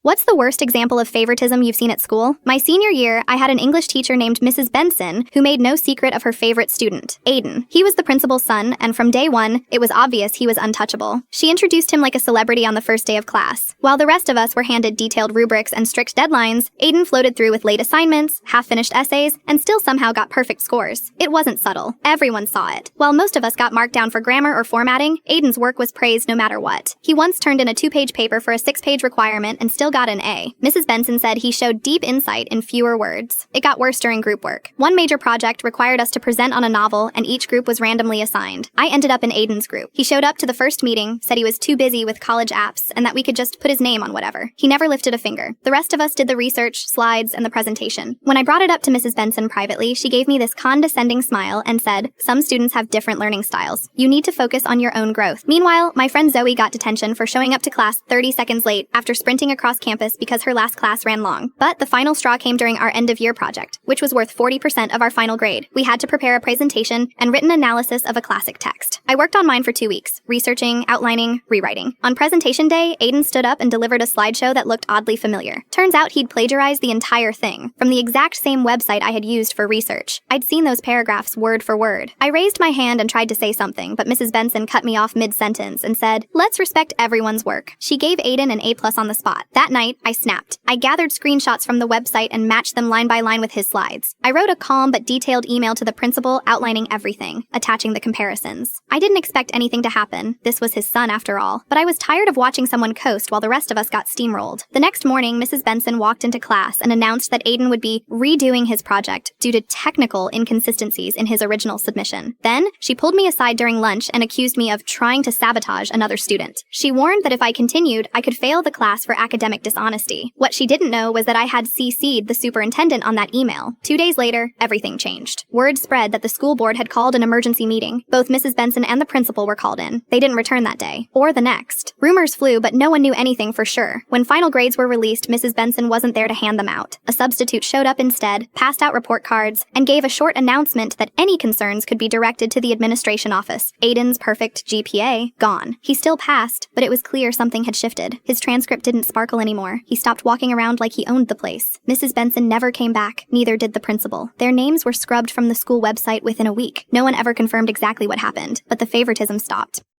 What's the worst example of favoritism you've seen at school? My senior year, I had an English teacher named Mrs. Benson who made no secret of her favorite student, Aiden. He was the principal's son, and from day one, it was obvious he was untouchable. She introduced him like a celebrity on the first day of class. While the rest of us were handed detailed rubrics and strict deadlines, Aiden floated through with late assignments, half-finished essays, and still somehow got perfect scores. It wasn't subtle. Everyone saw it. While most of us got marked down for grammar or formatting, Aiden's work was praised no matter what. He once turned in a 2-page paper for a 6-page requirement and still got an A. Mrs. Benson said he showed deep insight in fewer words. It got worse during group work. One major project required us to present on a novel, and each group was randomly assigned. I ended up in Aiden's group. He showed up to the first meeting, said he was too busy with college apps, and that we could just put his name on whatever. He never lifted a finger. The rest of us did the research, slides, and the presentation. When I brought it up to Mrs. Benson privately, she gave me this condescending smile and said, "Some students have different learning styles. You need to focus on your own growth." Meanwhile, my friend Zoe got detention for showing up to class 30 seconds late after sprinting across campus because her last class ran long. But the final straw came during our end-of-year project, which was worth 40% of our final grade. We had to prepare a presentation and written analysis of a classic text. I worked on mine for 2 weeks, researching, outlining, rewriting. On presentation day, Aiden stood up and delivered a slideshow that looked oddly familiar. Turns out he'd plagiarized the entire thing from the exact same website I had used for research. I'd seen those paragraphs word for word. I raised my hand and tried to say something, but Mrs. Benson cut me off mid-sentence and said, "Let's respect everyone's work." She gave Aiden an A+ on the spot. That night, I snapped. I gathered screenshots from the website and matched them line by line with his slides. I wrote a calm but detailed email to the principal outlining everything, attaching the comparisons. I didn't expect anything to happen. This was his son after all. But I was tired of watching someone coast while the rest of us got steamrolled. The next morning, Mrs. Benson walked into class and announced that Aiden would be redoing his project due to technical inconsistencies in his original submission. Then, she pulled me aside during lunch and accused me of trying to sabotage another student. She warned that if I continued, I could fail the class for academic dishonesty. What she didn't know was that I had CC'd the superintendent on that email. 2 days later, everything changed. Word spread that the school board had called an emergency meeting. Both Mrs. Benson and the principal were called in. They didn't return that day, or the next. Rumors flew, but no one knew anything for sure. When final grades were released, Mrs. Benson wasn't there to hand them out. A substitute showed up instead, passed out report cards, and gave a short announcement that any concerns could be directed to the administration office. Aiden's perfect GPA, gone. He still passed, but it was clear something had shifted. His transcript didn't sparkle anymore. He stopped walking around like he owned the place. Mrs. Benson never came back, neither did the principal. Their names were scrubbed from the school website within a week. No one ever confirmed exactly what happened, but the favoritism stopped.